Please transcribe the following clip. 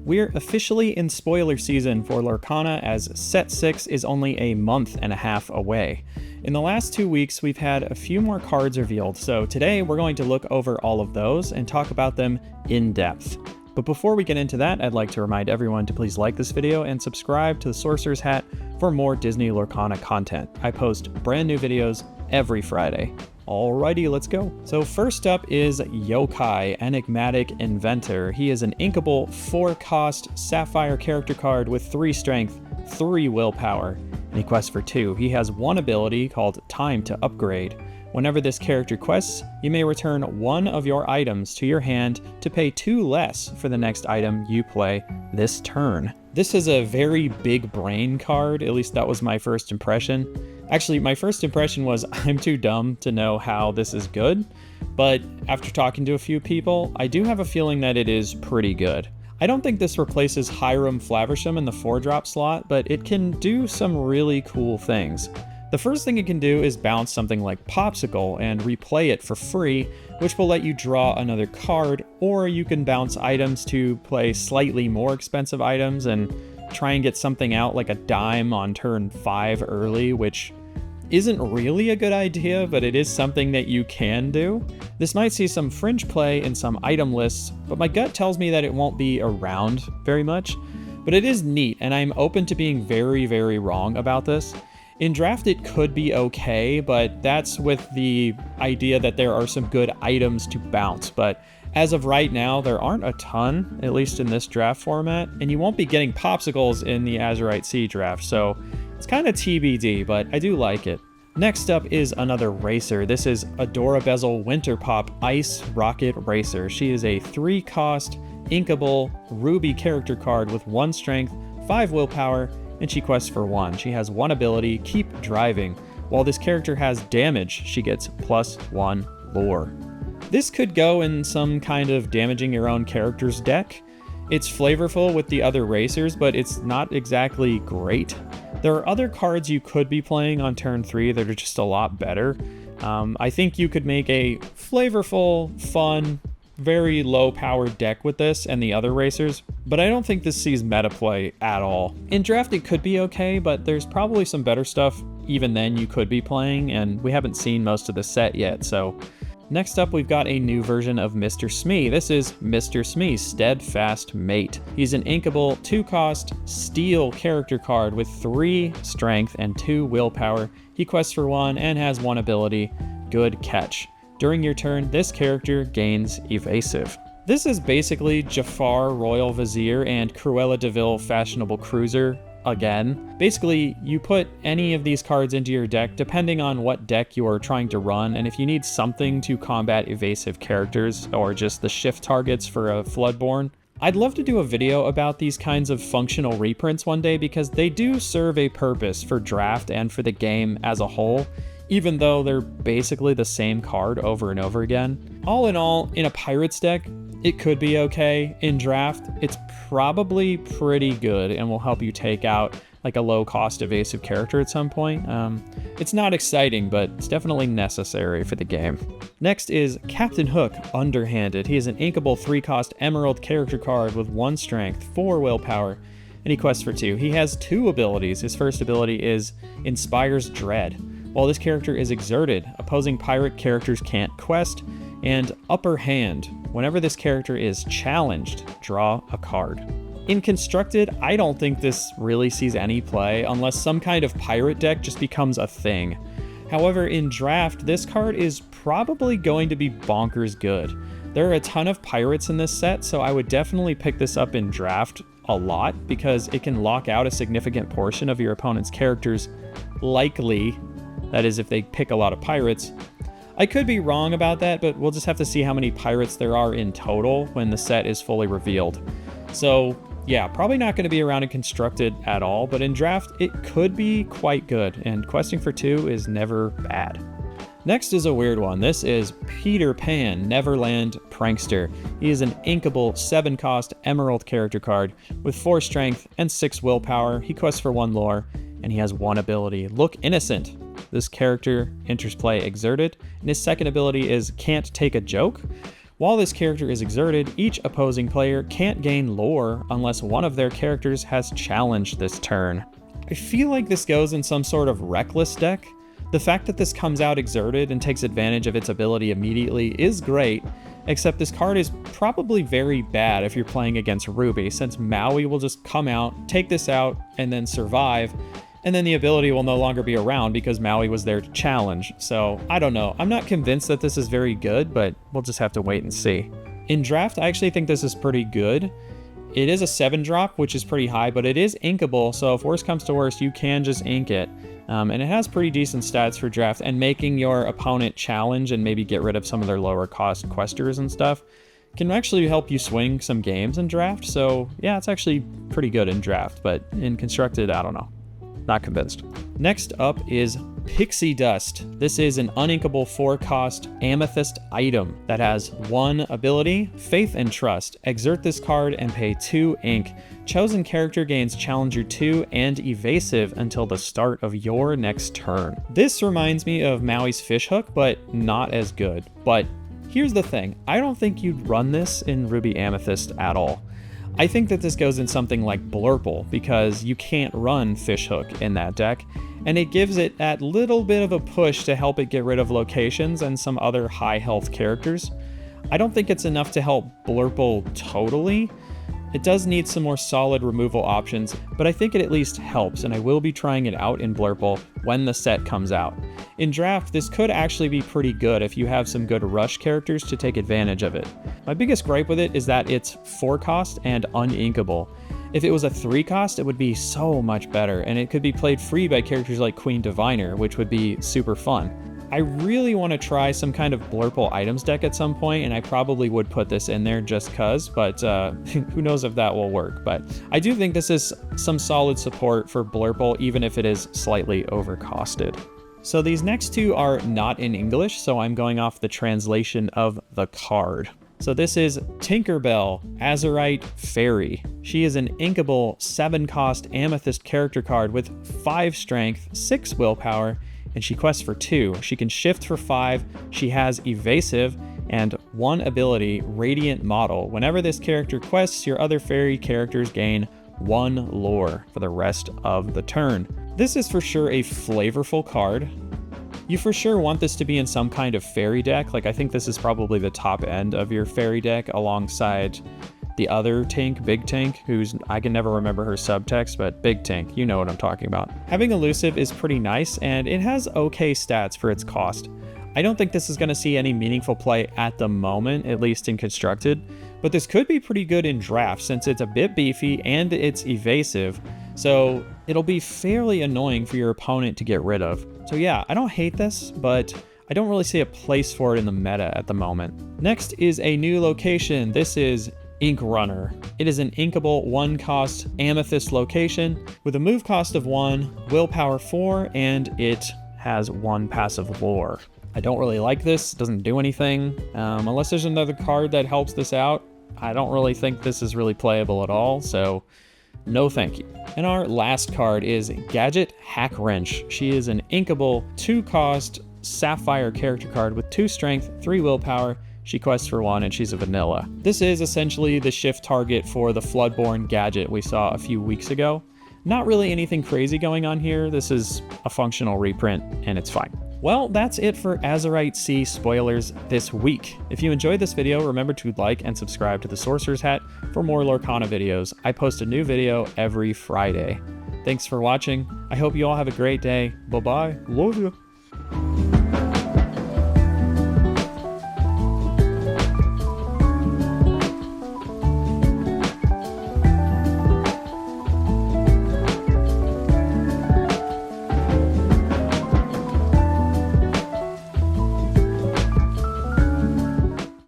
We're officially in spoiler season for Lorcana, as Set 6 is only a month and a half away. In the last 2 weeks, we've had a few more cards revealed, so today we're going to look over all of those and talk about them in depth. But before we get into that, I'd like to remind everyone to please like this video and subscribe to the Sorcerer's Hat for more Disney Lorcana content. I post brand new videos every Friday. Alrighty, let's go. So first up is Kai Enigmatic Inventor. He is an inkable 4-cost Sapphire character card with 3 strength, 3 willpower, and he quests for 2. He has one ability called Time to Upgrade. Whenever this character quests, you may return one of your items to your hand to pay 2 less for the next item you play this turn. This is a very big brain card, at least that was my first impression. Actually, my first impression was I'm too dumb to know how this is good, but after talking to a few people, I do have a feeling that it is pretty good. I don't think this replaces Hiram Flaversham in the 4-drop slot, but it can do some really cool things. The first thing it can do is bounce something like Popsicle and replay it for free, which will let you draw another card, or you can bounce items to play slightly more expensive items and try and get something out like a dime on turn 5 early, which isn't really a good idea, but it is something that you can do. This might see some fringe play in some item lists, but my gut tells me that it won't be around very much. But it is neat, and I'm open to being very, very wrong about this. In draft, it could be okay, but that's with the idea that there are some good items to bounce. But as of right now, there aren't a ton, at least in this draft format, and you won't be getting Popsicles in the Azurite C draft, so it's kind of TBD, but I do like it. Next up is another racer. This is Adora-Bezel Winterpop Ice Rocket Racer. She is a 3-cost, inkable, ruby character card with 1 strength, 5 willpower, and she quests for 1. She has 1 ability, Keep Driving. While this character has damage, she gets +1 lore. This could go in some kind of damaging your own character's deck. It's flavorful with the other racers, but it's not exactly great. There are other cards you could be playing on turn 3 that are just a lot better. I think you could make a flavorful, fun, very low-powered deck with this and the other racers, but I don't think this sees meta play at all. In draft, it could be okay, but there's probably some better stuff even then you could be playing, and we haven't seen most of the set yet, so. Next up, we've got a new version of Mr. SME. This is Mr. SME Steadfast Mate. He's an inkable 2-cost steel character card with 3 strength and 2 willpower. He quests for 1 and has 1 ability, Good Catch. During your turn, this character gains Evasive. This is basically Jafar Royal Vizier and Cruella de Vil Fashionable Cruiser again. Basically, you put any of these cards into your deck depending on what deck you are trying to run, and if you need something to combat evasive characters or just the shift targets for a Floodborn. I'd love to do a video about these kinds of functional reprints one day because they do serve a purpose for draft and for the game as a whole, even though they're basically the same card over and over again. All in all, in a Pirates deck, it could be okay. In draft, it's probably pretty good and will help you take out like a low-cost evasive character at some point. It's not exciting, but it's definitely necessary for the game. Next is Captain Hook Underhanded. He is an inkable 3-cost emerald character card with 1 strength, 4 willpower, and he quests for 2. He has 2 abilities. His first ability is Inspires Dread. While this character is exerted, opposing pirate characters can't quest, and Upper Hand. Whenever this character is challenged, draw a card. In Constructed, I don't think this really sees any play unless some kind of pirate deck just becomes a thing. However, in Draft, this card is probably going to be bonkers good. There are a ton of pirates in this set, so I would definitely pick this up in Draft a lot because it can lock out a significant portion of your opponent's characters, likely, that is if they pick a lot of pirates. I could be wrong about that, but we'll just have to see how many pirates there are in total when the set is fully revealed. So yeah, probably not going to be around in Constructed at all, but in Draft it could be quite good, and questing for 2 is never bad. Next is a weird one. This is Peter Pan Neverland Prankster. He is an inkable 7-cost emerald character card with 4 strength and 6 willpower. He quests for 1 lore, and he has 1 ability, Look Innocent. This character enters play exerted, and his second ability is Can't Take a Joke. While this character is exerted, each opposing player can't gain lore unless one of their characters has challenged this turn. I feel like this goes in some sort of reckless deck. The fact that this comes out exerted and takes advantage of its ability immediately is great, except this card is probably very bad if you're playing against Ruby, since Maui will just come out, take this out, and then survive, and then the ability will no longer be around because Maui was there to challenge. So I don't know. I'm not convinced that this is very good, but we'll just have to wait and see. In draft, I actually think this is pretty good. It is a 7-drop, which is pretty high, but it is inkable, so if worse comes to worse, you can just ink it. And it has pretty decent stats for draft, and making your opponent challenge and maybe get rid of some of their lower cost questers and stuff can actually help you swing some games in draft. So yeah, it's actually pretty good in draft, but in constructed, I don't know. Not convinced. Next up is Pixie Dust. This is an uninkable 4-cost amethyst item that has 1 ability, Faith and Trust. Exert this card and pay 2 ink. Chosen character gains Challenger 2 and Evasive until the start of your next turn. This reminds me of Maui's Fishhook, but not as good. But here's the thing, I don't think you'd run this in Ruby Amethyst at all. I think that this goes in something like Blurple, because you can't run Fishhook in that deck, and it gives it that little bit of a push to help it get rid of locations and some other high health characters. I don't think it's enough to help Blurple totally. It does need some more solid removal options, but I think it at least helps, and I will be trying it out in Blurple when the set comes out. In draft, this could actually be pretty good if you have some good rush characters to take advantage of it. My biggest gripe with it is that it's 4-cost and uninkable. If it was a 3-cost, it would be so much better, and it could be played free by characters like Queen Diviner, which would be super fun. I really want to try some kind of Blurple items deck at some point, and I probably would put this in there just cuz, but who knows if that will work. But I do think this is some solid support for Blurple, even if it is slightly overcosted. So these next two are not in English, so I'm going off the translation of the card. So this is Tinkerbell, Azurite Fairy. She is an inkable 7-cost amethyst character card with 5 strength, 6 willpower, and she quests for 2. She can shift for 5, she has evasive, and 1 ability, Radiant Model. Whenever this character quests, your other fairy characters gain 1 lore for the rest of the turn. This is for sure a flavorful card. You for sure want this to be in some kind of fairy deck. Like, I think this is probably the top end of your fairy deck alongside the other tank, Big Tank, who's, I can never remember her subtext, but Big Tank, you know what I'm talking about. Having elusive is pretty nice, and it has okay stats for its cost. I don't think this is going to see any meaningful play at the moment, at least in constructed, but this could be pretty good in draft since it's a bit beefy and it's evasive, so it'll be fairly annoying for your opponent to get rid of. So yeah, I don't hate this, but I don't really see a place for it in the meta at the moment. Next is a new location. This is Ink Runner. It is an inkable 1-cost amethyst location with a move cost of 1, willpower 4, and it has 1 passive lore. I don't really like this, it doesn't do anything. Unless there's another card that helps this out, I don't really think this is really playable at all, so no thank you. And our last card is Gadget Wrench. She is an inkable 2-cost sapphire character card with 2 strength, 3 willpower. She quests for 1 and she's a vanilla. This is essentially the shift target for the Floodborn gadget we saw a few weeks ago. Not really anything crazy going on here. This is a functional reprint and it's fine. Well, that's it for Azurite C spoilers this week. If you enjoyed this video, remember to like and subscribe to the Sorcerer's Hat for more Lorcana videos. I post a new video every Friday. Thanks for watching. I hope you all have a great day. Bye-bye. Love you.